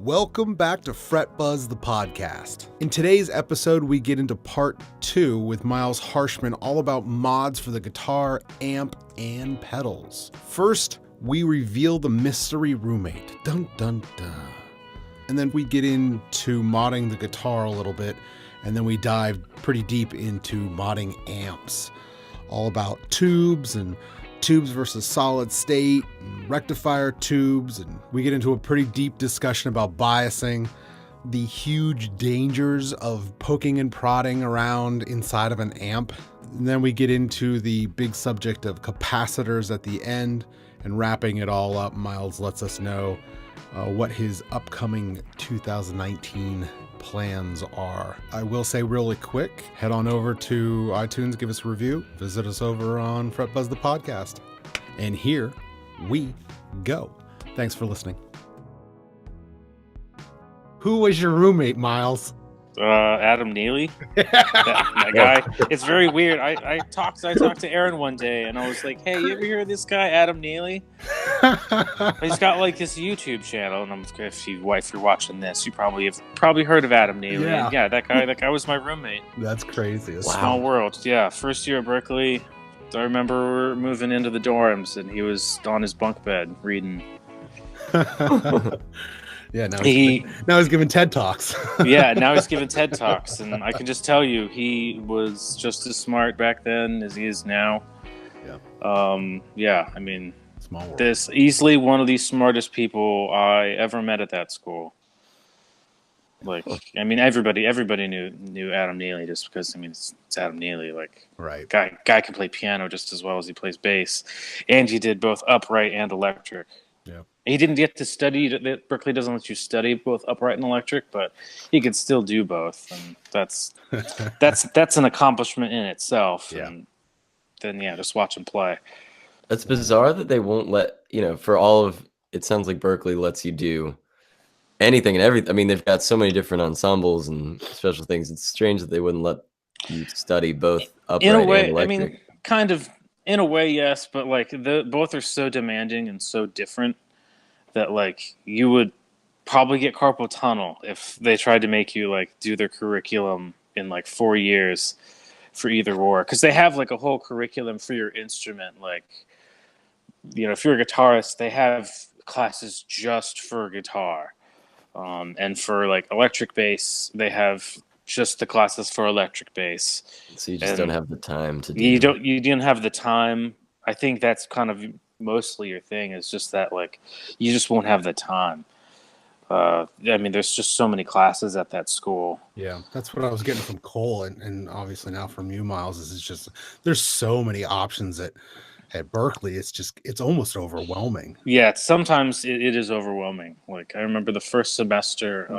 Welcome back to Fret Buzz, the podcast. In today's episode, we get into part 2 with Miles Harshman, all about mods for the guitar, amp, and pedals. First, we reveal the mystery roommate. Dun dun dun. And then we get into modding the guitar a little bit, and then we dive pretty deep into modding amps. All about tubes and tubes versus solid state and rectifier tubes, and we get into a pretty deep discussion about biasing, the huge dangers of poking and prodding around inside of an amp. And then we get into the big subject of capacitors at the end, and wrapping it all up, Miles lets us know what his upcoming 2019 plans are. I will say really quick, head on over to iTunes, give us a review, visit us over on Fret Buzz the podcast. And here we go. Thanks for listening. Who was your roommate, Miles? Adam Neely, that guy. It's very weird. I talked to Aaron one day, and I was like, "Hey, you ever hear of this guy, Adam Neely? He's got like this YouTube channel." And if you're watching this, you probably have heard of Adam Neely. Yeah. And yeah, that guy was my roommate. That's crazy. Wow. Small world. Yeah, first year at Berkeley. I remember moving into the dorms, and he was on his bunk bed reading. Yeah, now he's giving TED Talks. Yeah, now he's giving TED Talks, and I can just tell you, he was just as smart back then as he is now. Yeah. I mean, small world. This easily one of the smartest people I ever met at that school. Like, I mean, everybody knew Adam Neely just because, I mean, it's Adam Neely. Like, right. Guy can play piano just as well as he plays bass, and he did both upright and electric. Yeah. He didn't get to study. Berkeley doesn't let you study both upright and electric, but he could still do both, and that's an accomplishment in itself. Yeah. And then just watch him play. It's bizarre that they won't let for all of it. Sounds like Berkeley lets you do anything and everything. I mean, they've got so many different ensembles and special things. It's strange that they wouldn't let you study both upright in a way, and electric. I mean, kind of in a way, yes, but like both are so demanding and so different that like you would probably get carpal tunnel if they tried to make you like do their curriculum in like 4 years for either or, because they have like a whole curriculum for your instrument. Like, if you're a guitarist, they have classes just for guitar, and for like electric bass, they have just the classes for electric bass. So you just don't have the time to do. You didn't have the time. I think that's kind of mostly your thing, is just that like you just won't have the time. I mean, there's just so many classes at that school. Yeah, that's what I was getting from Cole, and obviously now from you, Miles. Is it's just there's so many options at Berkeley. It's almost overwhelming. Yeah, sometimes it is overwhelming. Like I remember the first semester,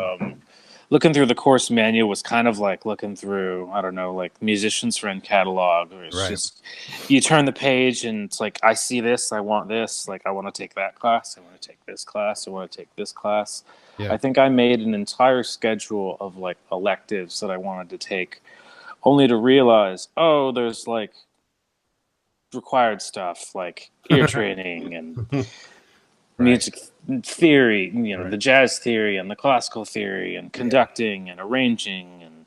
looking through the course manual was kind of like looking through, I don't know, like Musician's Friend catalog. Or it's just, you turn the page and it's like, I see this, I want this. Like, I want to take that class. I want to take this class. I want to take this class. Yeah. I think I made an entire schedule of like electives that I wanted to take, only to realize, there's like required stuff like ear training and music theory, the jazz theory and the classical theory and conducting and arranging, and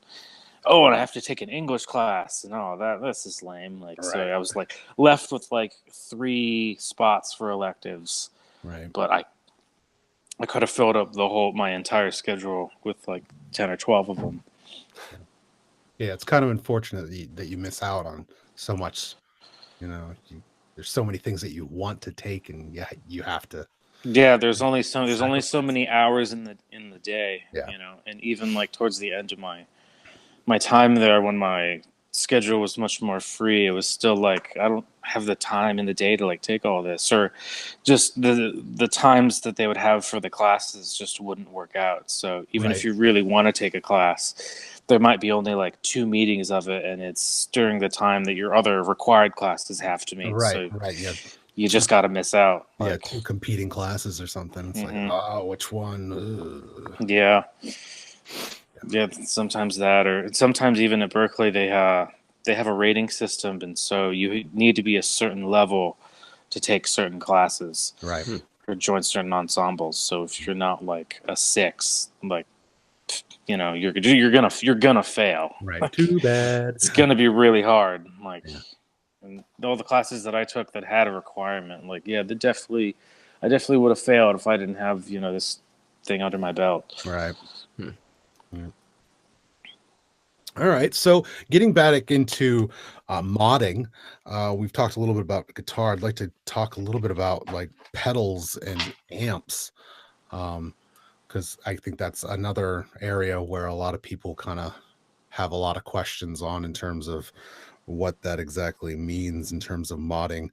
and I have to take an English class, and that's just lame. Like, so I was like left with like 3 spots for electives, but I could have filled up my entire schedule with like 10 or 12 of them. Yeah, it's kind of unfortunate that you miss out on so much. There's so many things that you want to take, and you have to. Yeah, there's only so many hours in the day, yeah. And even like towards the end of my time there, when my schedule was much more free, it was still like I don't have the time in the day to like take all this, or just the times that they would have for the classes just wouldn't work out. So even if you really want to take a class, there might be only like 2 meetings of it, and it's during the time that your other required classes have to meet. Yeah. You just got to miss out. Like, 2 competing classes or something. It's like, which one? Ugh. Yeah. Yeah, sometimes that, or sometimes even at Berkeley, they have a rating system, and so you need to be a certain level to take certain classes. Right. or join certain ensembles. So if you're not like a 6, like, you know, you're gonna fail. Right. Too bad. It's gonna be really hard. Like, Yeah. and all the classes that I took that had a requirement, like, yeah, I definitely would have failed if I didn't have, you know, this thing under my belt. Right. Yeah. All right. So getting back into modding, we've talked a little bit about guitar. I'd like to talk a little bit about like pedals and amps, because I think that's another area where a lot of people kind of have a lot of questions on in terms of what that exactly means in terms of modding.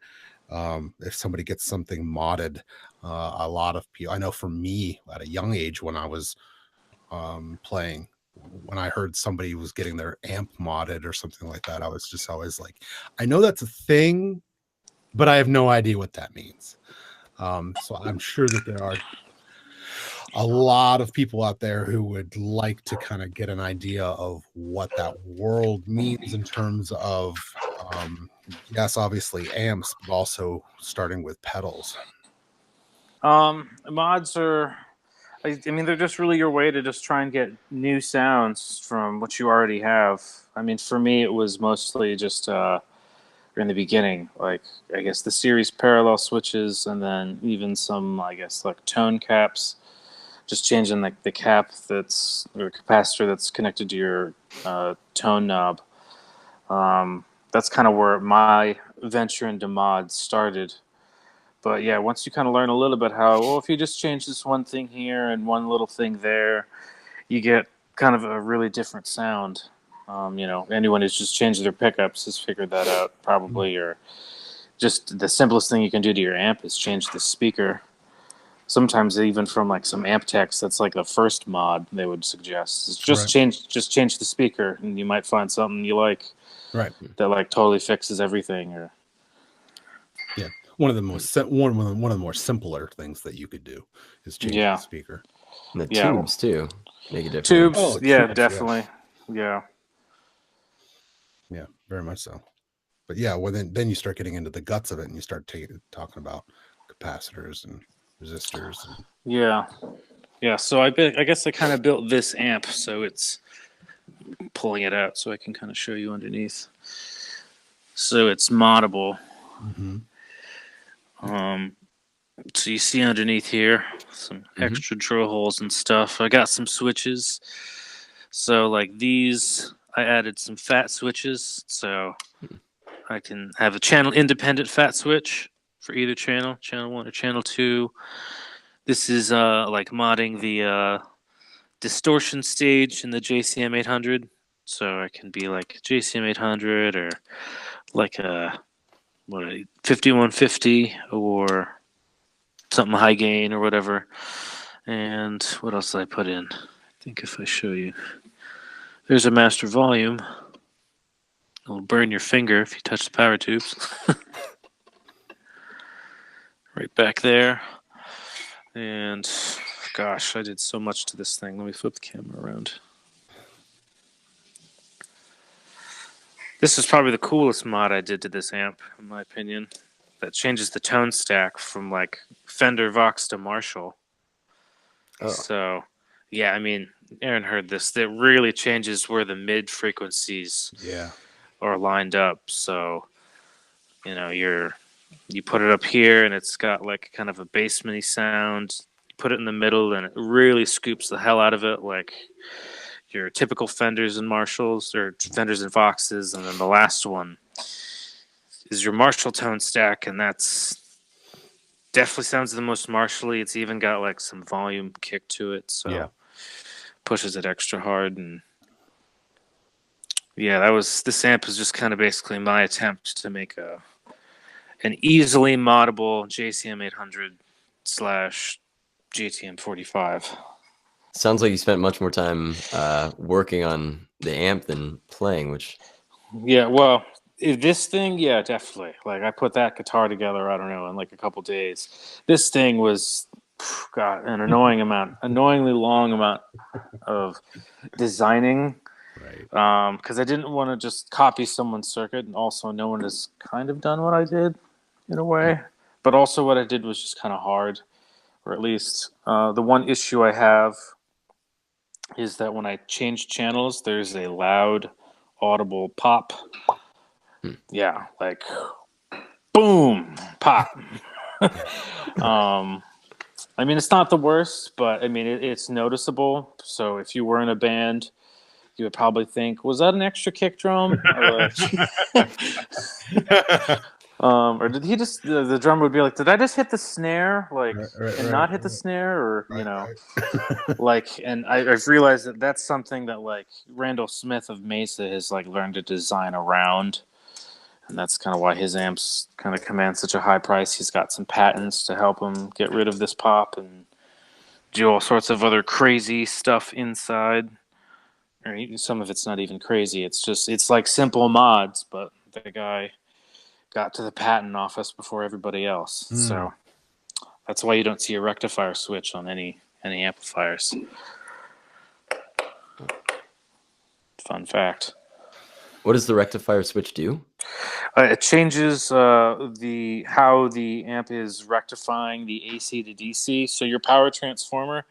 If somebody gets something modded, a lot of people, I know for me at a young age when I was playing, when I heard somebody was getting their amp modded or something like that, I was just always like, I know that's a thing, but I have no idea what that means. So I'm sure that there are a lot of people out there who would like to kind of get an idea of what that world means in terms of, yes, obviously amps, but also starting with pedals. Mods are, I mean, they're just really your way to just try and get new sounds from what you already have. I mean, for me, it was mostly just in the beginning, like, I guess the series parallel switches, and then even some, I guess, like tone caps. Just changing like the cap that's, or capacitor that's connected to your tone knob. That's kind of where my venture into mods started. But yeah, once you kind of learn a little bit how, well, if you just change this one thing here and one little thing there, you get kind of a really different sound. You know, anyone who's just changed their pickups has figured that out probably, or just the simplest thing you can do to your amp is change the speaker. Sometimes even from like some amp techs, that's like the first mod they would suggest is just change the speaker, and you might find something you like, Right. that like totally fixes everything. Or yeah, one of the more simpler things that you could do is change the speaker. And the tubes too make a difference. Tubes, Oh, yeah, tubes, definitely, yeah, very much so. But yeah, well, then you start getting into the guts of it, and you start talking about capacitors and resistors. And... yeah. So I guess I kind of built this amp, so it's pulling it out so I can kind of show you underneath. So it's moddable. Mm-hmm. So you see underneath here some extra drill holes and stuff. I got some switches. So like these, I added some fat switches, so I can have a channel independent fat switch for either channel 1 or channel 2. This is like modding the distortion stage in the JCM 800, so I can be like JCM 800 or like a 5150 or something high gain or whatever. And what else did I put in? I think if I show you, there's a master volume. It'll burn your finger if you touch the power tubes. Right back there. And gosh, I did so much to this thing. Let me flip the camera around. This is probably the coolest mod I did to this amp, in my opinion. That changes the tone stack from like Fender Vox to Marshall. Oh. So, yeah, I mean, Aaron heard this. That really changes where the mid frequencies are lined up. So, you know, you put it up here, and it's got like kind of a bassman-y sound. You put it in the middle, and it really scoops the hell out of it, like your typical Fenders and Marshalls, or Fenders and Voxes. And then the last one is your Marshall tone stack, and that's definitely sounds the most Marshall-y. It's even got like some volume kick to it, so pushes it extra hard. And yeah, this amp is just kind of basically my attempt to make an easily moddable JCM 800 / GTM 45. Sounds like you spent much more time working on the amp than playing, which... Yeah, well, this thing, yeah, definitely. Like, I put that guitar together, I don't know, in like a couple days. This thing was, God, an annoyingly long amount of designing. Right. Because I didn't want to just copy someone's circuit, and also no one has kind of done what I did in a way. But also what I did was just kind of hard. or at least the one issue I have is that when I change channels, there's a loud, audible pop. Yeah, like boom, pop. I mean, it's not the worst, but I mean, it's noticeable. So if you were in a band, you would probably think, "Was that an extra kick drum?" Or like, or did he just the drummer would be like, "Did I just hit the snare, like, and not hit the snare, or like?" And I've realized that that's something that like Randall Smith of Mesa has like learned to design around, and that's kind of why his amps kind of command such a high price. He's got some patents to help him get rid of this pop and do all sorts of other crazy stuff inside. Or some of it's not even crazy. It's like simple mods, but the guy got to the patent office before everybody else. So that's why you don't see a rectifier switch on any amplifiers. Fun fact. What does the rectifier switch do? It changes how the amp is rectifying the AC to DC. So your power transformer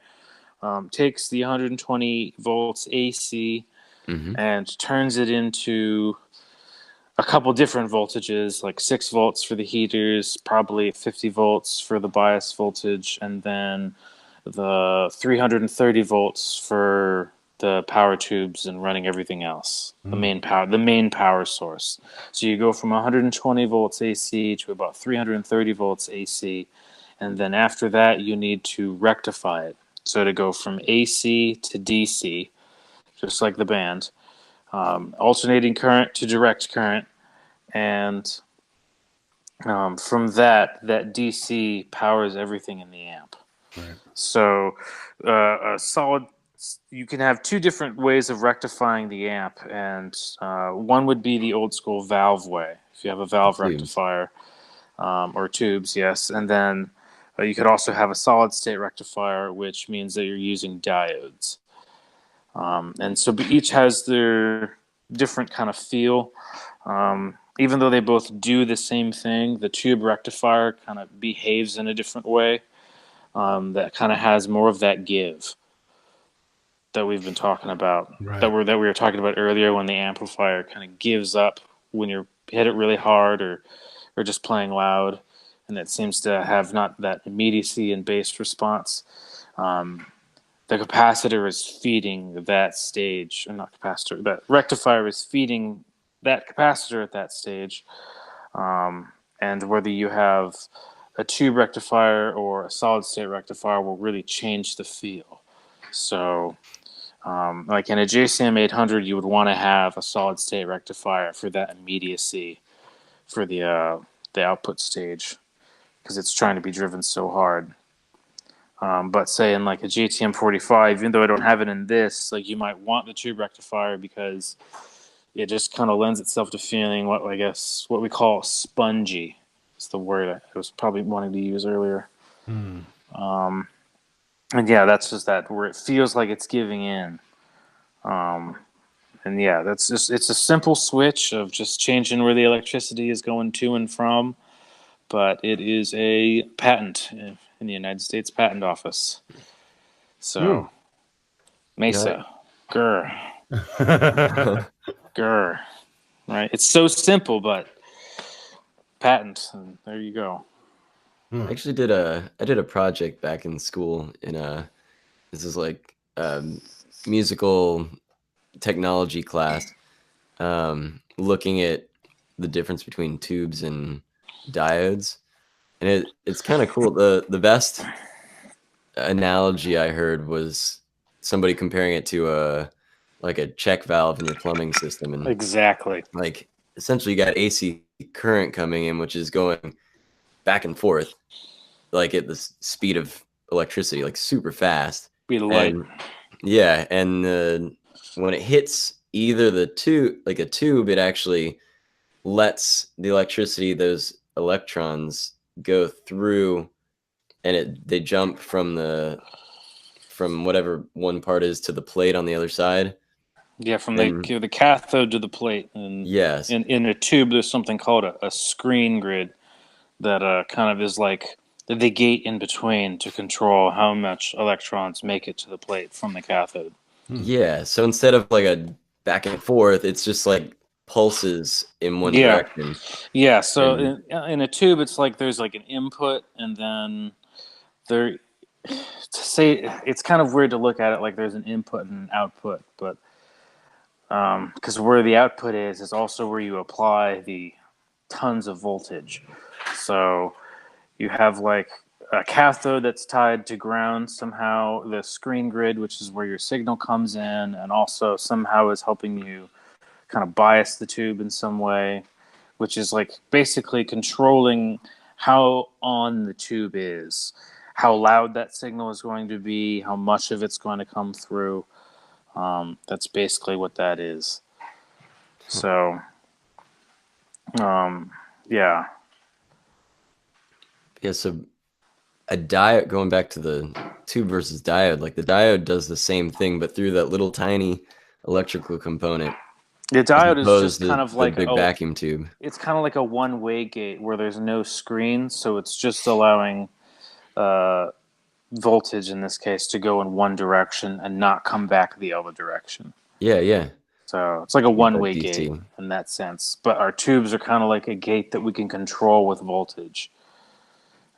takes the 120 volts AC and turns it into a couple different voltages, like 6 volts for the heaters, probably 50 volts for the bias voltage, and then the 330 volts for the power tubes and running everything else. The main power source. So you go from 120 volts AC to about 330 volts AC, and then after that you need to rectify it. So to go from AC to DC, just like the band, alternating current to direct current, and from that DC powers everything in the amp. Right. So a solid, you can have two different ways of rectifying the amp, and one would be the old school valve way. If you have a valve rectifier or tubes, yes, and then you could also have a solid state rectifier, which means that you're using diodes. And so each has their different kind of feel. Even though they both do the same thing, the tube rectifier kind of behaves in a different way that kind of has more of that give that we've been talking about, that we were talking about earlier, when the amplifier kind of gives up when you hit it really hard or just playing loud, and it seems to have not that immediacy and bass response. The capacitor is feeding that stage, or not capacitor, that rectifier is feeding that capacitor at that stage. And whether you have a tube rectifier or a solid state rectifier will really change the feel. So, like in a JCM 800, you would want to have a solid state rectifier for that immediacy for the output stage, because it's trying to be driven so hard. But say in like a GTM 45, even though I don't have it in this, like you might want the tube rectifier because it just kind of lends itself to feeling what we call spongy. It's the word I was probably wanting to use earlier. And yeah, that's just that where it feels like it's giving in. And yeah, it's a simple switch of just changing where the electricity is going to and from, but it is a patent in the United States Patent Office. So, Mesa, grr. Grr. Right? It's so simple, but patent, and there you go. I actually did a project back in school this is like musical technology class, looking at the difference between tubes and diodes, and it's kind of cool. The best analogy I heard was somebody comparing it to a check valve in your plumbing system, and exactly, like essentially you got AC current coming in, which is going back and forth like at the speed of electricity, like super fast. Speed of light. And when it hits either the tube, like a tube, it actually lets the electricity, those electrons, go through, and they jump from whatever one part is to the plate on the other side. Yeah, from the cathode to the plate. And yes, in a tube, there's something called a screen grid that kind of is like the gate in between to control how much electrons make it to the plate from the cathode. Yeah, so instead of like a back and forth, it's just like pulses in one direction. Yeah, so And in a tube, it's like there's like an input, and then there, to say, it's kind of weird to look at it like there's an input and an output, but because where the output is also where you apply the tons of voltage. So you have like a cathode that's tied to ground somehow, the screen grid, which is where your signal comes in, and also somehow is helping you kind of bias the tube in some way, which is like basically controlling how on the tube is, how loud that signal is going to be, how much of it's going to come through. That's basically what that is. So, yeah. yeah, so a diode, going back to the tube versus diode, like the diode does the same thing, but through that little tiny electrical component, The as diode is opposed just to kind of the like big vacuum tube. it's kind of like a one-way gate where there's no screen, so it's just allowing voltage in this case to go in one direction and not come back the other direction. Yeah, yeah. So it's like a Get that one-way gate DC. in that sense. But our tubes are kind of like a gate that we can control with voltage.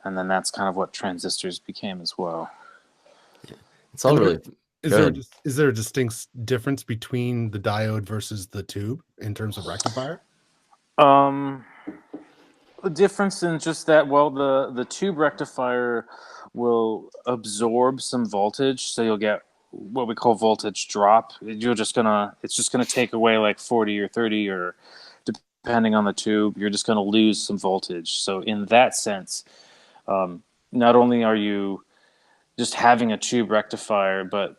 And then that's kind of what transistors became as well. It's all really. Is there a distinct difference between the diode versus the tube in terms of rectifier? The difference in just that, well, the tube rectifier will absorb some voltage, so you'll get what we call voltage drop. It's just gonna take away like 40 or 30, or depending on the tube, you're just gonna lose some voltage. So in that sense, not only are you just having a tube rectifier, but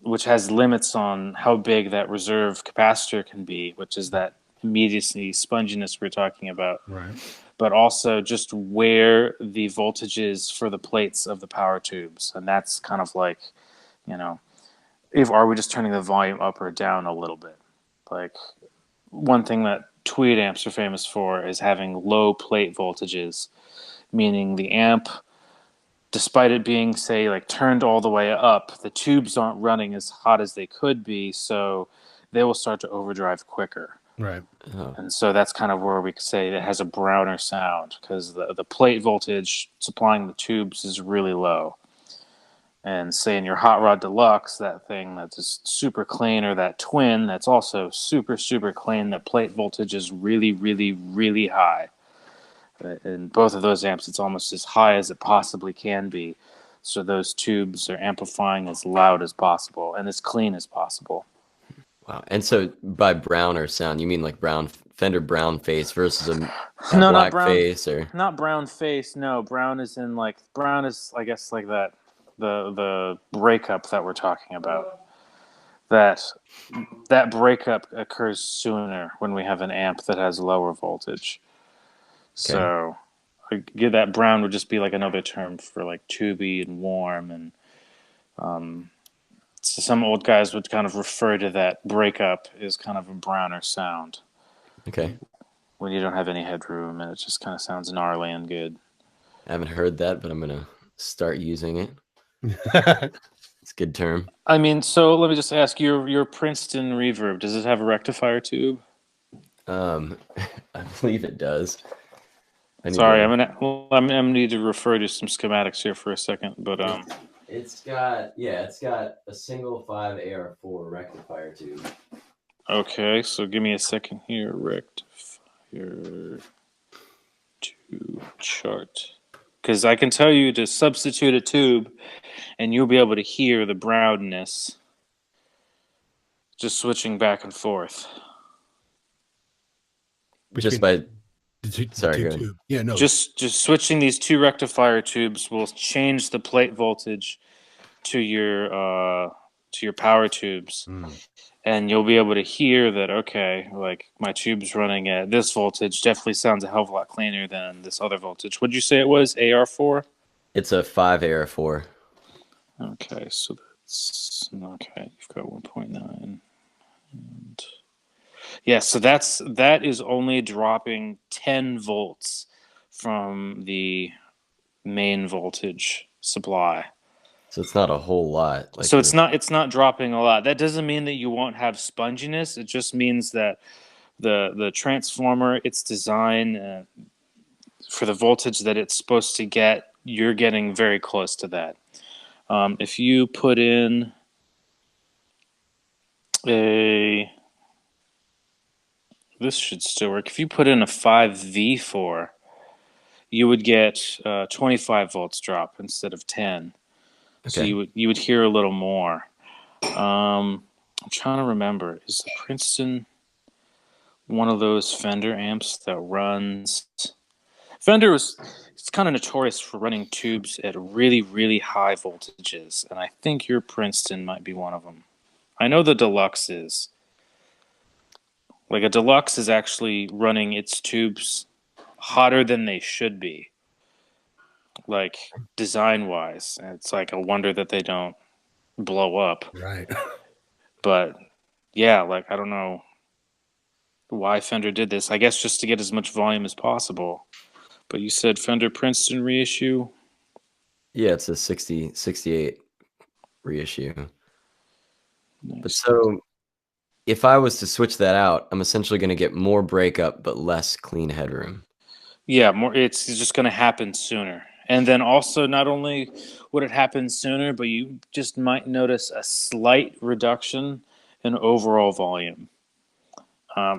which has limits on how big that reserve capacitor can be, which is that immediacy sponginess we're talking about. Right. But also just where the voltage is for the plates of the power tubes. And that's kind of like, are we just turning the volume up or down a little bit? Like, one thing that tweed amps are famous for is having low plate voltages, meaning the amp, despite it being, say, like turned all the way up, the tubes aren't running as hot as they could be, so they will start to overdrive quicker. Right. Oh. And so that's kind of where we could say it has a browner sound, because the plate voltage supplying the tubes is really low. And say in your Hot Rod Deluxe, that thing that's just super clean, or that twin that's also super, super clean, the plate voltage is really, really, really high. In both of those amps, it's almost as high as it possibly can be. So those tubes are amplifying as loud as possible and as clean as possible. Wow. And so by browner sound, you mean like Fender brown face versus a No, black not brown face, or not brown face. No, brown is I guess like that the breakup that we're talking about. That breakup occurs sooner when we have an amp that has lower voltage. okay. So that brown would just be like another term for like tubey and warm, and so some old guys would kind of refer to that breakup as kind of a browner sound. Okay. When you don't have any headroom and it just kind of sounds gnarly and good. I haven't heard that, but I'm gonna start using it. It's a good term. I mean, so let me just ask you, your Princeton reverb, does it have a rectifier tube? I believe it does. Sorry, I'm gonna need to refer to some schematics here for a second, but It's got a single 5 AR4 rectifier tube. okay, so give me a second here. Rectifier tube chart, because I can tell you to substitute a tube, and you'll be able to hear the brownness just switching back and forth. Just by Sorry, go ahead. Yeah, no. Just switching these two rectifier tubes will change the plate voltage to your power tubes, and you'll be able to hear that. Okay, like my tube's running at this voltage definitely sounds a hell of a lot cleaner than this other voltage. What'd you say it was? AR4? It's a 5 AR4. Okay, so that's okay. You've got 1.9. And yeah, so that is only dropping 10 volts from the main voltage supply. So it's not a whole lot. Like So it's not dropping a lot. That doesn't mean that you won't have sponginess. It just means that the transformer, its design for the voltage that it's supposed to get, you're getting very close to that. If you put in this should still work. If you put in a 5V4, you would get 25 volts drop instead of 10. So okay. you would hear a little more. I'm trying to remember. Is the Princeton one of those Fender amps that runs? Fender it's kind of notorious for running tubes at really, really high voltages, and I think your Princeton might be one of them. I know the Deluxe is. Like a Deluxe is actually running its tubes hotter than they should be, like design wise. It's like a wonder that they don't blow up. Right. But yeah, like I don't know why Fender did this. I guess just to get as much volume as possible. But you said Fender Princeton reissue? Yeah, it's a 68 reissue. Nice. But so if I was to switch that out, I'm essentially going to get more breakup but less clean headroom. Yeah, more. It's just going to happen sooner. And then also, not only would it happen sooner, but you just might notice a slight reduction in overall volume.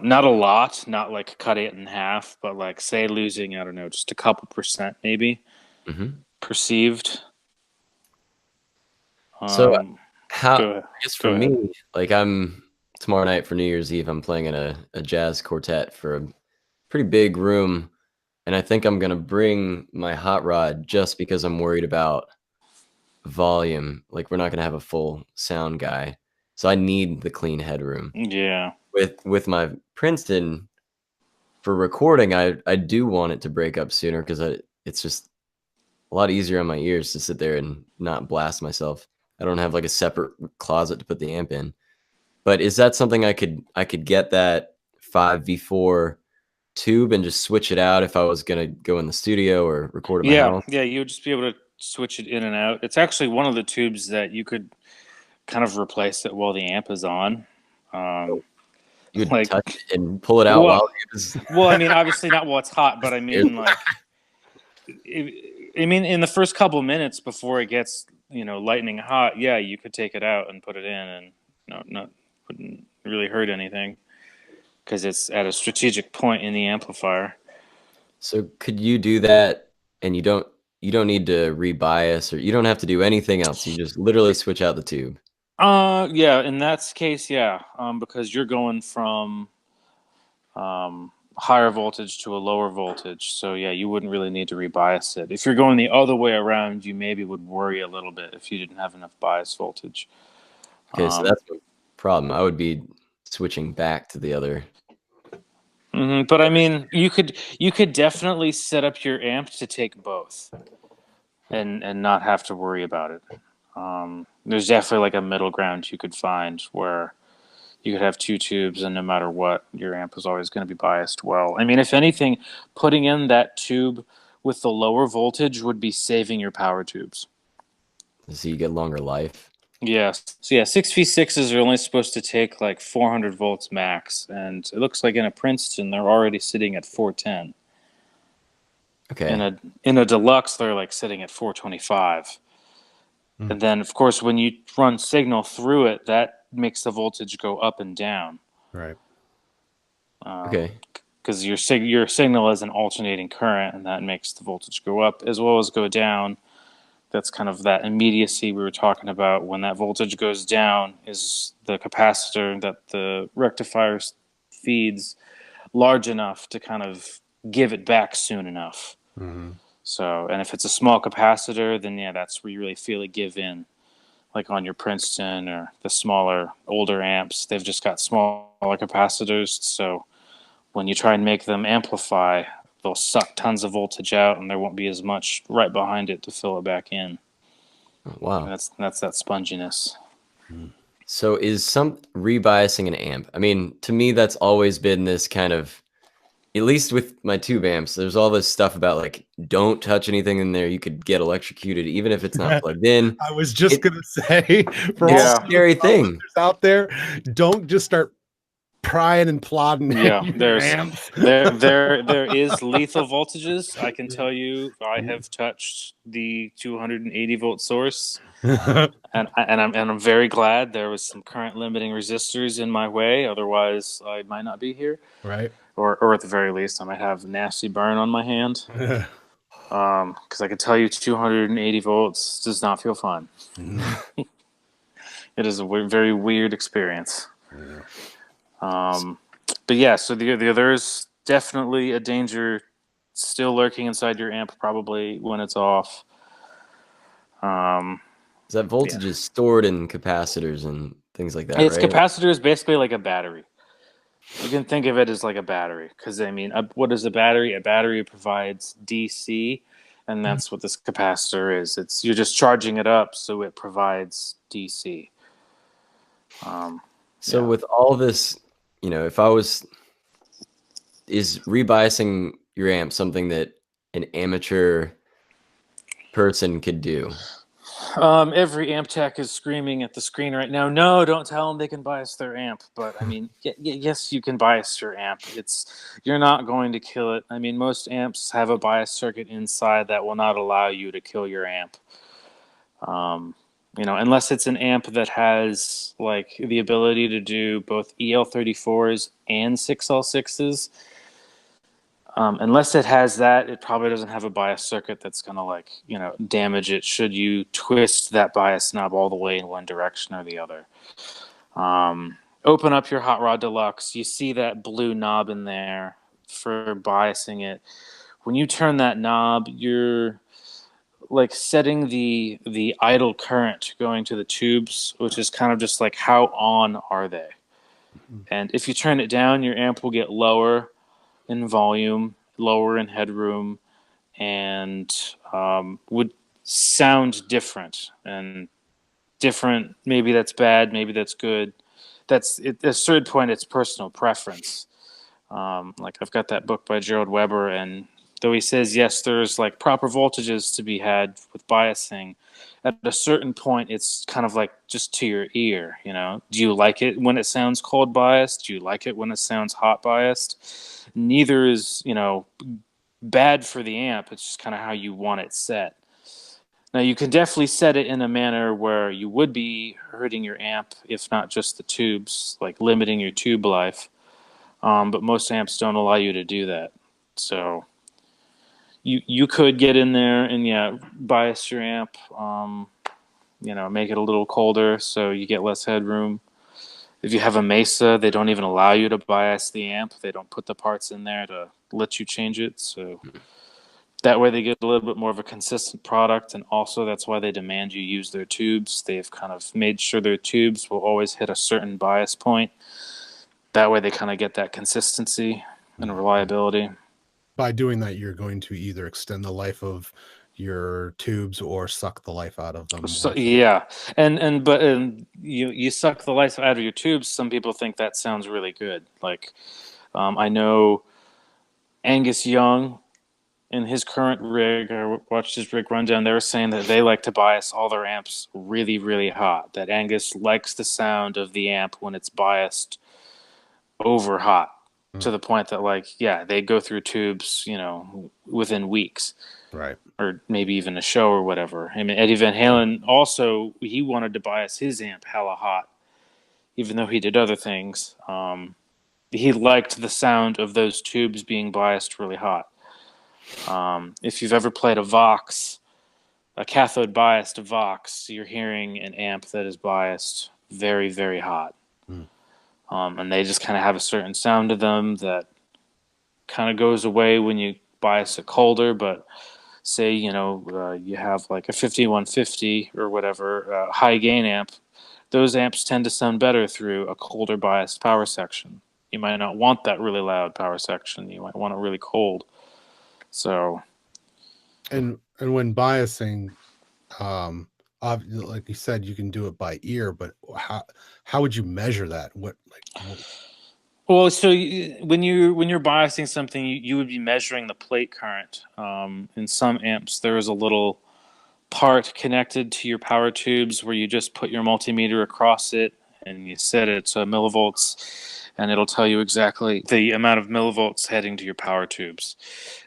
Not a lot, not like cut it in half, but like say losing, I don't know, just a couple percent maybe perceived. So how, Go ahead. I guess Go for ahead. me, like I'm tomorrow night for New Year's Eve, I'm playing in a jazz quartet for a pretty big room. And I think I'm going to bring my hot rod just because I'm worried about volume. Like we're not going to have a full sound guy. So I need the clean headroom. Yeah. With my Princeton for recording, I do want it to break up sooner because it's just a lot easier on my ears to sit there and not blast myself. I don't have like a separate closet to put the amp in. But is that something I could get that 5V4 tube and just switch it out if I was gonna go in the studio or record at my Yeah. house? Yeah. You would just be able to switch it in and out. It's actually one of the tubes that you could kind of replace it while the amp is on. You would Like, touch it and pull it out well, while it was well, I mean, obviously not while it's hot, but I mean, like, I mean, in the first couple minutes before it gets, lightning hot, yeah, you could take it out and put it in, and wouldn't really hurt anything because it's at a strategic point in the amplifier. So could you do that and you don't need to rebias or you don't have to do anything else. You just literally switch out the tube. Yeah, in that case, yeah, because you're going from higher voltage to a lower voltage. So yeah, you wouldn't really need to rebias it. If you're going the other way around, you maybe would worry a little bit if you didn't have enough bias voltage. Okay, so that's the problem. I would be switching back to the other. But I mean, you could definitely set up your amp to take both, and not have to worry about it. There's definitely like a middle ground you could find where you could have two tubes, and no matter what, your amp is always going to be biased well. I mean, if anything, putting in that tube with the lower voltage would be saving your power tubes. So you get longer life. Yes. So yeah, 6v6s are only supposed to take like 400 volts max, and it looks like in a Princeton they're already sitting at 410. Okay. In a Deluxe they're like sitting at 425. And then of course when you run signal through it, that makes the voltage go up and down. Right. Okay. Because your signal is an alternating current, and that makes the voltage go up as well as go down. That's kind of that immediacy we were talking about. When that voltage goes down, is the capacitor that the rectifier feeds large enough to kind of give it back soon enough. So, and if it's a small capacitor, then yeah, that's where you really feel it give in. Like on your Princeton or the smaller, older amps, they've just got smaller capacitors. So when you try and make them amplify, they'll suck tons of voltage out, and there won't be as much right behind it to fill it back in. Wow. And that's that sponginess. So is some rebiasing an amp? I mean, to me, that's always been this kind of at least with my tube amps, there's all this stuff about like don't touch anything in there. You could get electrocuted even if it's not plugged in. I was just gonna say, for It's all a Yeah. scary thing. listeners out there, don't just start prying and plodding Yeah, your there's amps. there is lethal voltages. I can tell you, I have touched the 280 volt source, and I'm very glad there was some current limiting resistors in my way. Otherwise, I might not be here, Right. or at the very least, I might have a nasty burn on my hand. Because I can tell you, 280 volts does not feel fun. It is a very weird experience. But yeah, so there's definitely a danger still lurking inside your amp, probably when it's off. That voltage is stored in capacitors and things like that, Its right? capacitor is basically like a battery. You can think of it as like a battery, because I mean, what is a battery? A battery provides DC, and that's what this capacitor is. You're just charging it up, so it provides DC. So with all this, if I was, is rebiasing your amp something that an amateur person could do? Every amp tech is screaming at the screen right now. No, don't tell them they can bias their amp. But I mean, yes, you can bias your amp. You're not going to kill it. I mean, most amps have a bias circuit inside that will not allow you to kill your amp. Unless it's an amp that has like the ability to do both EL34s and 6L6s. Unless it has that, it probably doesn't have a bias circuit that's going to damage it should you twist that bias knob all the way in one direction or the other. Open up your Hot Rod Deluxe. You see that blue knob in there for biasing it. When you turn that knob, you're like setting the idle current going to the tubes, which is kind of just like how on are they. And if you turn it down, your amp will get lower in volume, lower in headroom, and would sound different. And different, maybe that's bad, maybe that's good. At a certain point, it's personal preference. Like I've got that book by Gerald Weber, and though he says yes, there's like proper voltages to be had with biasing. At a certain point, it's kind of like just to your ear. Do you like it when it sounds cold biased? Do you like it when it sounds hot biased? Neither is bad for the amp. It's just kind of how you want it set. Now you can definitely set it in a manner where you would be hurting your amp, if not just the tubes, like limiting your tube life. But most amps don't allow you to do that. So you could get in there and bias your amp. Make it a little colder so you get less headroom. If you have a Mesa, they don't even allow you to bias the amp. They don't put the parts in there to let you change it. So that way they get a little bit more of a consistent product, and also that's why they demand you use their tubes. They've kind of made sure their tubes will always hit a certain bias point. That way they kind of get that consistency and reliability. By doing that, you're going to either extend the life of your tubes or suck the life out of them. So, yeah, but you suck the life out of your tubes. Some people think that sounds really good. Like I know Angus Young in his current rig. I watched his rig rundown. They were saying that they like to bias all their amps really, really hot. That Angus likes the sound of the amp when it's biased over hot, to the point that they go through tubes, within weeks. Right. Or maybe even a show or whatever. I mean, Eddie Van Halen also, he wanted to bias his amp hella hot, even though he did other things. He liked the sound of those tubes being biased really hot. If you've ever played a Vox, a cathode biased Vox, you're hearing an amp that is biased very, very hot. And they just kind of have a certain sound to them that kind of goes away when you bias it colder. But say, you have like a 5150 or whatever, high gain amp, those amps tend to sound better through a colder biased power section. You might not want that really loud power section. You might want it really cold. So, and when biasing, like you said, you can do it by ear, but how would you measure that? Well, so when you're biasing something, you would be measuring the plate current. In some amps, there is a little part connected to your power tubes where you just put your multimeter across it and you set it to millivolts, and it'll tell you exactly the amount of millivolts heading to your power tubes.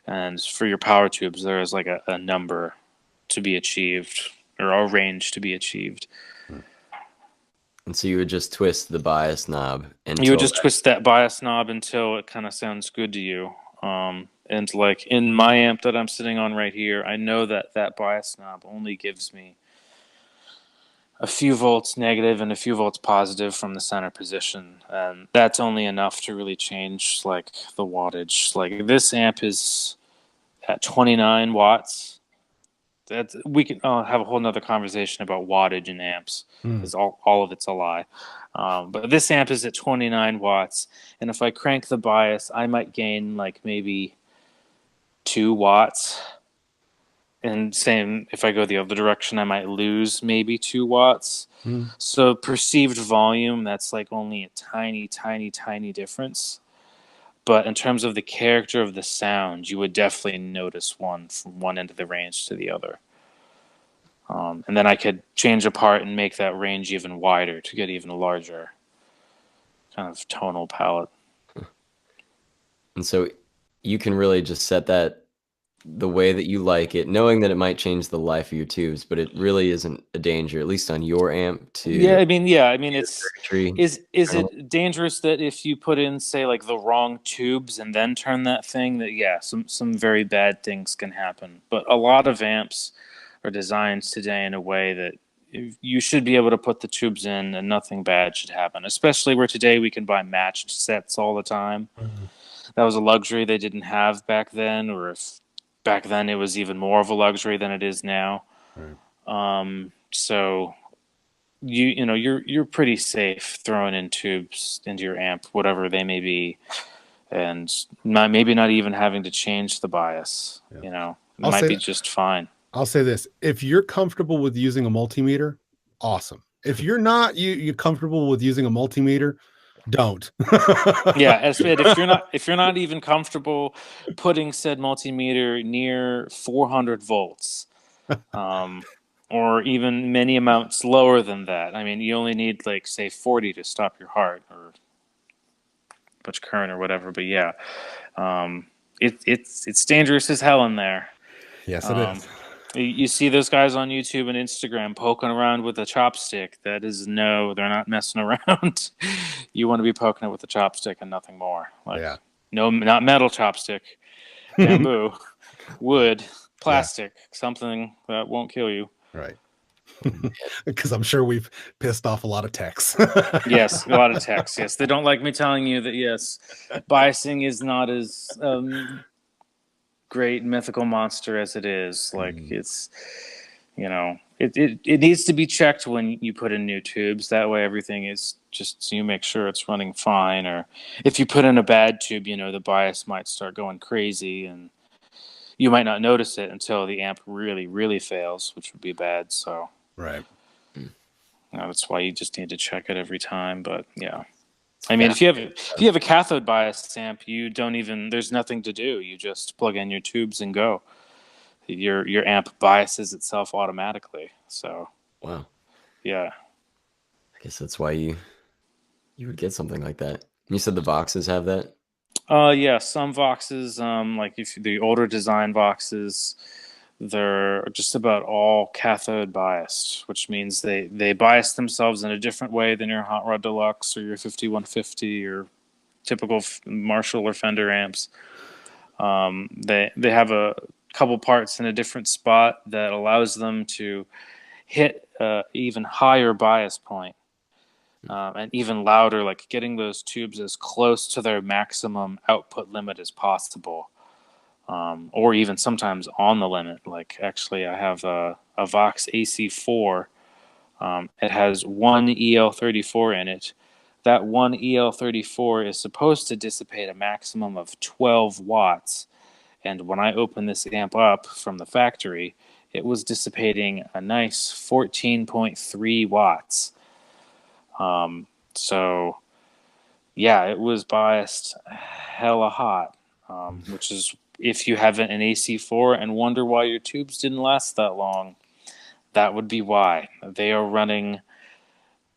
And for your power tubes, there is like a number to be achieved, or a range to be achieved. And so you would just twist the bias knob You would until just twist that bias knob until it kind of sounds good to you. And like in my amp that I'm sitting on right here, I know that that bias knob only gives me a few volts negative and a few volts positive from the center position, and that's only enough to really change like the wattage. Like this amp is at 29 watts. That we can have a whole nother conversation about wattage in amps, because all of it's a lie. But this amp is at 29 watts, and if I crank the bias, I might gain like maybe 2 watts. And same, if I go the other direction, I might lose maybe 2 watts. So perceived volume, that's like only a tiny, tiny, tiny difference. But in terms of the character of the sound, you would definitely notice one from one end of the range to the other. And then I could change a part and make that range even wider to get even larger kind of tonal palette. And so you can really just set that the way that you like it, knowing that it might change the life of your tubes, but it really isn't a danger, at least on your amp. Yeah, I mean, it's circuitry. is it dangerous that if you put in, say, like the wrong tubes and then turn that thing, that some very bad things can happen. But a lot of amps are designed today in a way that you should be able to put the tubes in and nothing bad should happen, especially where today we can buy matched sets all the time. That was a luxury they didn't have back then, or if back then it was even more of a luxury than it is now. So you're pretty safe throwing in tubes into your amp, whatever they may be, and maybe not even having to change the bias. It might be just fine. I'll say this: if you're comfortable with using a multimeter, awesome. If you're not, you're comfortable with using a multimeter, don't. Yeah, if you're not even comfortable putting said multimeter near 400 volts, or even many amounts lower than that. I mean, you only need like say 40 to stop your heart, or much current or whatever. But yeah, it's dangerous as hell in there. Yes, it is. You see those guys on YouTube and Instagram poking around with a chopstick. That is they're not messing around. You want to be poking it with a chopstick and nothing more. No, not metal chopstick, bamboo, wood, plastic, something that won't kill you. Right. Because I'm sure we've pissed off a lot of techs. Yes, a lot of techs. Yes, they don't like me telling you that. Yes, biasing is not as great mythical monster as it is. Like it's, it needs to be checked when you put in new tubes. That way, everything is just so you make sure it's running fine. Or if you put in a bad tube, the bias might start going crazy, and you might not notice it until the amp really, really fails, which would be bad. So right. That's why you just need to check it every time. But yeah. I mean, if you have a cathode bias amp, there's nothing to do. You just plug in your tubes and go. Your amp biases itself automatically. So wow, yeah. I guess that's why you would get something like that. You said the Voxes have that? Yeah, some Voxes, like if the older design Voxes, they're just about all cathode biased, which means they bias themselves in a different way than your Hot Rod Deluxe or your 5150 or typical Marshall or Fender amps. They have a couple parts in a different spot that allows them to hit even higher bias point, and even louder, like getting those tubes as close to their maximum output limit as possible. Or even sometimes on the limit. Like actually, I have a Vox AC4. It has one EL34 in it. That one EL34 is supposed to dissipate a maximum of 12 watts. And when I opened this amp up from the factory, it was dissipating a nice 14.3 watts. So yeah, it was biased hella hot, which is if you have an AC4 and wonder why your tubes didn't last that long, that would be why. They are running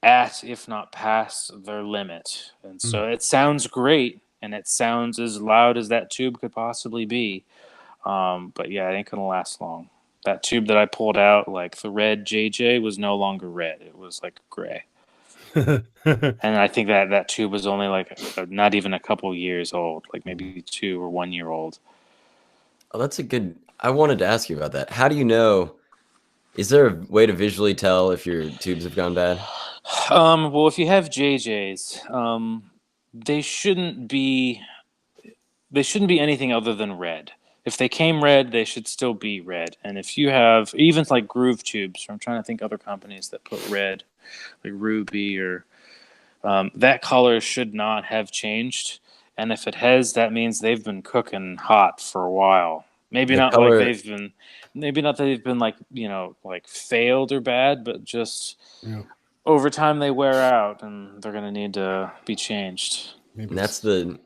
at, if not past, their limit. And so it sounds great, and it sounds as loud as that tube could possibly be. But yeah, it ain't going to last long. That tube that I pulled out, like the red JJ, was no longer red. It was like gray. And I think that tube was only like not even a couple years old, like maybe 2 or 1 year old. Oh, that's a good. I wanted to ask you about that. How do you know? Is there a way to visually tell if your tubes have gone bad? Well, if you have JJs, they shouldn't be anything other than red. If they came red, they should still be red. And if you have even like groove tubes, I'm trying to think other companies that put red, like Ruby or that color should not have changed. And if it has, that means they've been cooking hot for a while. Maybe The not like color. they've been like, like failed or bad, but just Yeah. over time they wear out and they're going to need to be changed. Maybe And that's the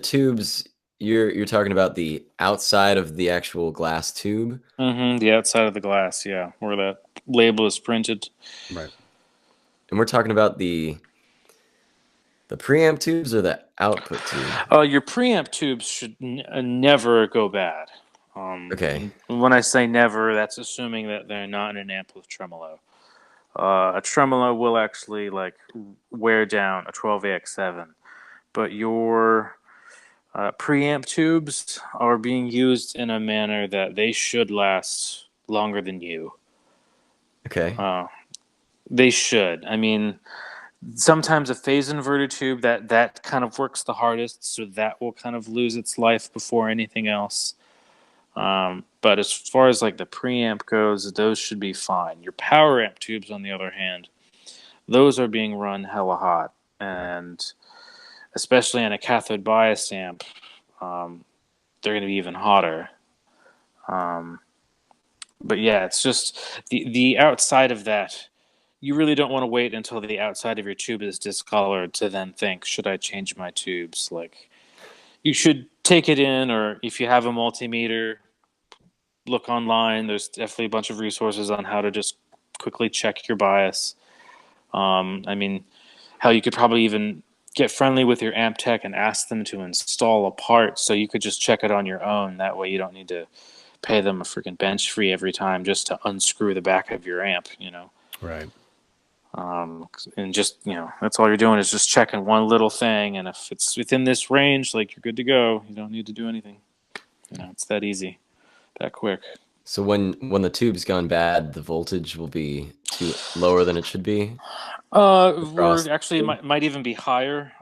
tubes. You're talking about the outside of the actual glass tube. The outside of the glass, yeah, where that label is printed. right. And we're talking about the preamp tubes or the output tube. Your preamp tubes should never go bad. Okay. When I say never, that's assuming that they're not in an amp with tremolo. A tremolo will actually like wear down a 12AX7, but your preamp tubes are being used in a manner that they should last longer than you. Okay. They should. I mean, sometimes a phase inverter tube that kind of works the hardest, so that will kind of lose its life before anything else. But as far as like the preamp goes, those should be fine. Your power amp tubes, on the other hand, those are being run hella hot, and especially on a cathode bias amp, they're going to be even hotter. But yeah, it's just the outside of that. You really don't want to wait until the outside of your tube is discolored to then think, should I change my tubes? Like, you should take it in, or if you have a multimeter, look online. There's definitely a bunch of resources on how to just quickly check your bias. I mean, hell, you could probably even get friendly with your amp tech and ask them to install a part so you could just check it on your own. That way you don't need to pay them a freaking bench fee every time just to unscrew the back of your amp, Right. And just, that's all you're doing is just checking one little thing. And if it's within this range, like, you're good to go. You don't need to do anything. It's that easy, that quick. So when the tube's gone bad, the voltage will be too lower than it should be. Or actually it might even be higher.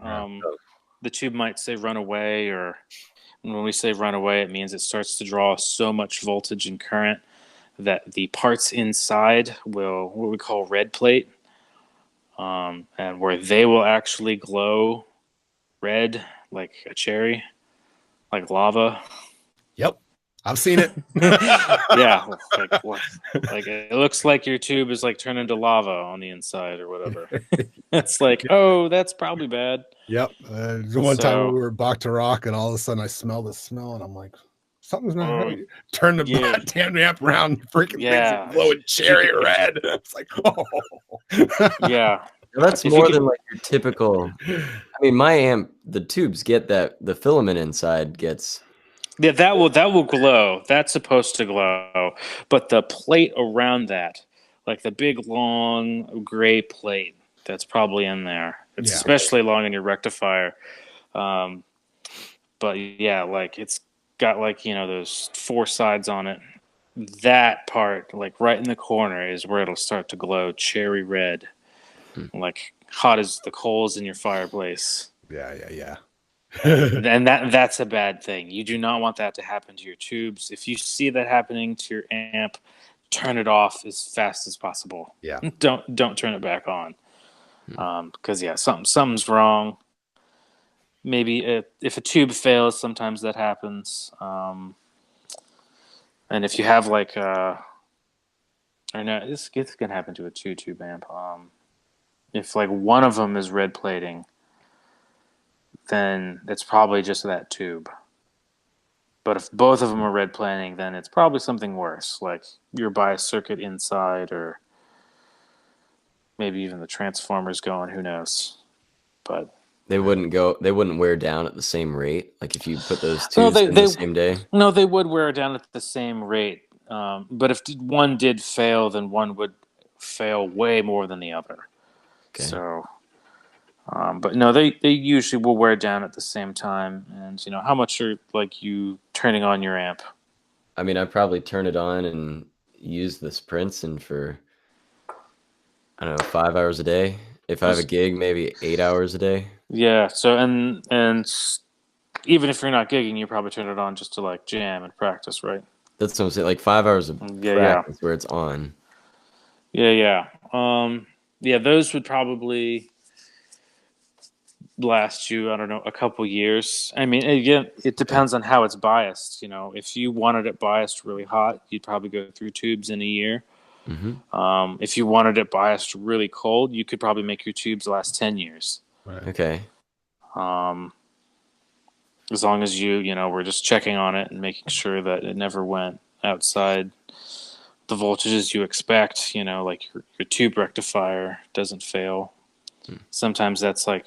The tube might say run away, or when we say run away, it means it starts to draw so much voltage and current that the parts inside will, what we call red plate, and where they will actually glow red like a cherry, like lava. Yep. I've seen it. Yeah, like it looks like your tube is like turned into lava on the inside or whatever. It's like, oh, that's probably bad. Yep. One time we were back to rock, and all of a sudden I smell this smell, and I'm like, something's not right. Turn the damn amp around, freaking things glowing cherry red. It's like, oh. Yeah. That's more than like your typical. I mean, my amp, the tubes get that, the filament inside gets. Yeah, that will glow. That's supposed to glow, but the plate around that, like the big long gray plate, that's probably in there. It's especially long in your rectifier. But yeah, like it's got like those 4 sides on it. That part, like right in the corner, is where it'll start to glow cherry red, like hot as the coals in your fireplace. Yeah. And that's a bad thing. You do not want that to happen to your tubes. If you see that happening to your amp, turn it off as fast as possible. Yeah. Don't turn it back on. Because something's wrong. Maybe if a tube fails, sometimes that happens. And if you have like or no, this can happen to a 2-tube amp. If like one of them is red plating, then it's probably just that tube. But if both of them are red planing, then it's probably something worse, like your bias circuit inside, or maybe even the transformer's going. Who knows? But They wouldn't wear down at the same rate. Like if you put those no, tubes in the same day. No, they would wear down at the same rate. But if one did fail, then one would fail way more than the other. Okay. So, but no, they usually will wear down at the same time. And how much are like you turning on your amp? I mean, I probably turn it on and use the sprints, and for I don't know, 5 hours a day. If I have a gig, maybe 8 hours a day. Yeah. So and even if you're not gigging, you probably turn it on just to like jam and practice, right? That's what I'm saying. Like 5 hours of practice where it's on. Yeah. Yeah. Those would probably last you, I don't know, a couple years. I mean, again, it depends on how it's biased. If you wanted it biased really hot, you'd probably go through tubes in a year. Mm-hmm. If you wanted it biased really cold, you could probably make your tubes last 10 years. Right. Okay. As long as you were just checking on it and making sure that it never went outside the voltages you expect, like your tube rectifier doesn't fail. Sometimes that's like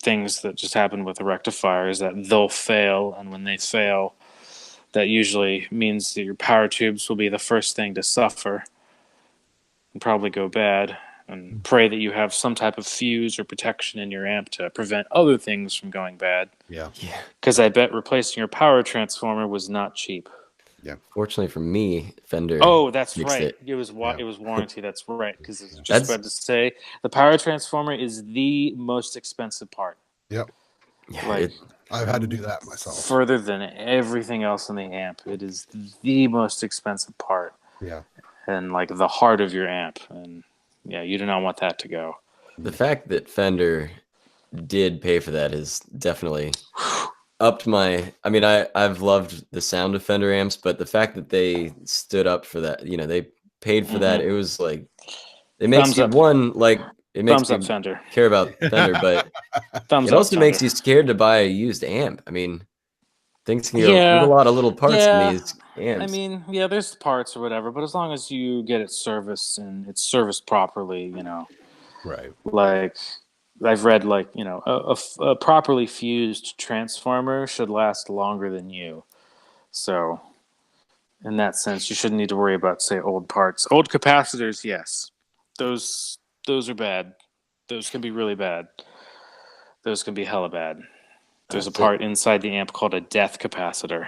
things that just happen with a rectifier, is that they'll fail, and when they fail, that usually means that your power tubes will be the first thing to suffer and probably go bad, and pray that you have some type of fuse or protection in your amp to prevent other things from going bad. Yeah. Because I bet replacing your power transformer was not cheap. Yeah. Fortunately for me, Fender. Oh, that's fixed right. it. It was warranty. That's right. Because it's just about to say the power transformer is the most expensive part. Yep. Yeah, Like, I've had to do that myself. further than everything else in the amp, it is the most expensive part. Yeah. And like the heart of your amp. And yeah, you do not want that to go. the fact that Fender did pay for that is definitely upped my. I mean, I've loved the sound of Fender amps, but the fact that they stood up for that, they paid for that. It was like it makes Thumbs you up. it makes Thumbs me up, Fender. care about Fender, but Thumbs it up, also Fender. makes you scared to buy a used amp. I mean, things can go. Yeah. There's a lot of little parts in these amps. I mean, yeah, there's parts or whatever, but as long as you get it serviced and it's serviced properly, Right. like I've read, like, a properly fused transformer should last longer than you. So in that sense, you shouldn't need to worry about, say, old parts. Old capacitors, yes. Those are bad. Those can be really bad. Those can be hella bad. There's a part inside the amp called a death capacitor,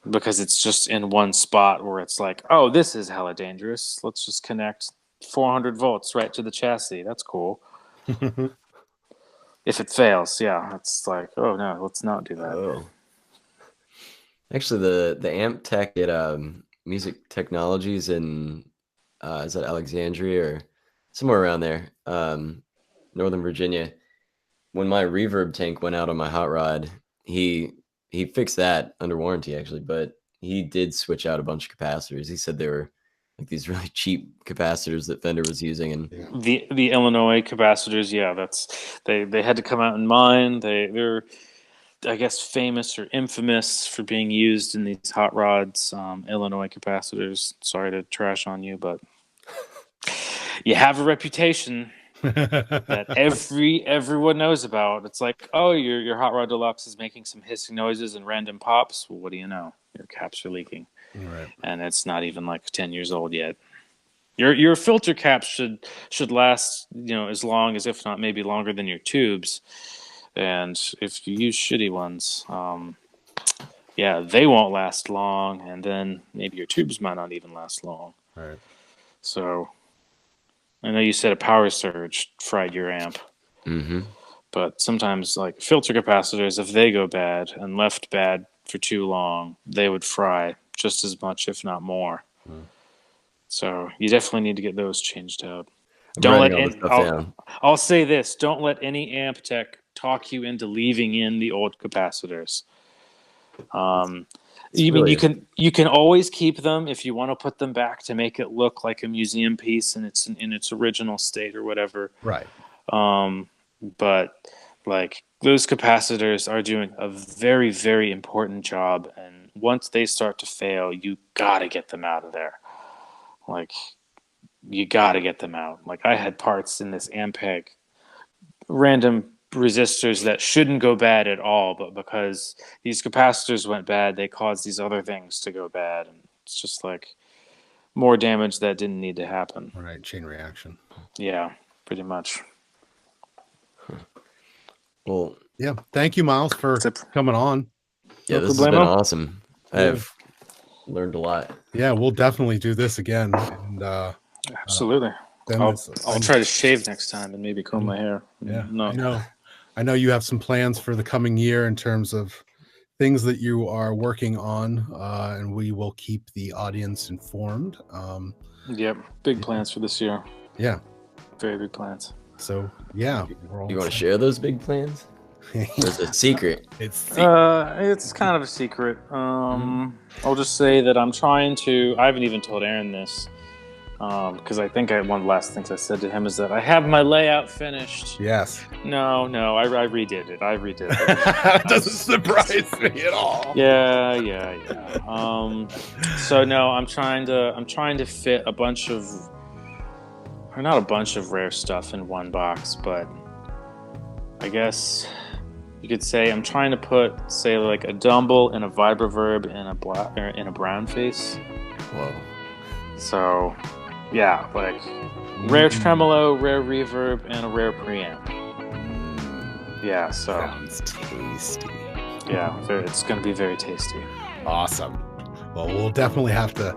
because it's just in one spot where it's like, oh, this is hella dangerous. Let's just connect 400 volts right to the chassis. That's cool. If it fails, yeah, it's like, oh no, let's not do that. Oh. Actually, the amp tech at Music Technologies in is that Alexandria or somewhere around there, Northern Virginia. When my reverb tank went out on my hot rod, he fixed that under warranty actually, but he did switch out a bunch of capacitors. He said they were like these really cheap capacitors that Fender was using, and the Illinois capacitors, yeah, that's they had to come out in mine. They're I guess famous or infamous for being used in these hot rods. Illinois capacitors. Sorry to trash on you, but you have a reputation that everyone knows about. It's like, oh, your hot rod deluxe is making some hissing noises and random pops. Well, what do you know? Your caps are leaking, Right. and it's not even like 10 years old yet. Your filter caps should last, as long as, if not maybe longer than your tubes. And if you use shitty ones, yeah, they won't last long, and then maybe your tubes might not even last long. Right. So I know you said a power surge fried your amp, but sometimes like filter capacitors, if they go bad and left bad for too long, they would fry just as much, if not more. So you definitely need to get those changed out. I'll say this: don't let any amp tech talk you into leaving in the old capacitors. You can always keep them if you want to put them back to make it look like a museum piece and it's in its original state or whatever. Right. But like, those capacitors are doing a very, very important job, and once they start to fail, you gotta get them out of there. Like, you gotta get them out. Like, I had parts in this Ampeg, random resistors that shouldn't go bad at all, but because these capacitors went bad, they caused these other things to go bad, and it's just like more damage that didn't need to happen. Right, chain reaction. Yeah, pretty much. Well, yeah, thank you, Miles, for coming on. Yeah, this has been awesome. I have learned a lot. Yeah, we'll definitely do this again. And absolutely. I'll try to shave next time and maybe comb my hair. Yeah, no. I know you have some plans for the coming year in terms of things that you are working on, and we will keep the audience informed. Yep, big plans for this year. Yeah, very big plans. So yeah, you want to share those big plans? Or is it secret? It's kind of a secret. I'll just say that I'm trying to. I haven't even told Aaron this. Because I think one of the last things I said to him is that I have my layout finished. Yes. No, I redid it. It doesn't surprise me at all. Yeah. So no, I'm trying to fit a bunch of, or not a bunch of rare stuff in one box, but I guess you could say I'm trying to put, say, like a Dumble and a Vibroverb and a brown face. Whoa. So. Yeah, like rare tremolo, rare reverb, and a rare preamp. Yeah, so sounds tasty. Yeah, it's going to be very tasty. Awesome. Well, we'll definitely have to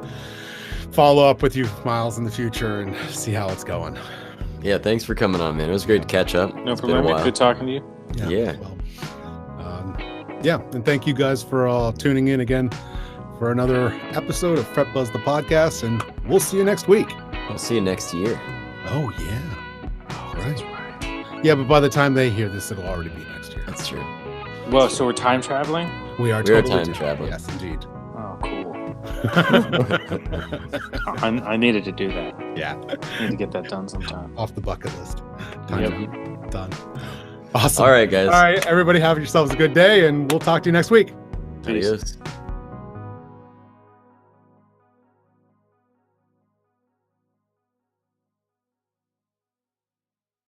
follow up with you, Miles, in the future and see how it's going. Yeah, thanks for coming on, man. It was great to catch up. No problem. Good talking to you. Yeah. Well, and thank you guys for tuning in again for another episode of Fret Buzz the podcast, and we'll see you next week. I'll see you next year. Oh yeah. Oh, right. Yeah, but by the time they hear this, it'll already be next year. That's true. Well, so we're time traveling? We are time traveling. Yes, indeed. Oh, cool. I needed to do that. Yeah. I need to get that done sometime. Off the bucket list. Done. Awesome. All right, guys. All right, everybody have yourselves a good day, and we'll talk to you next week. Peace. Adios.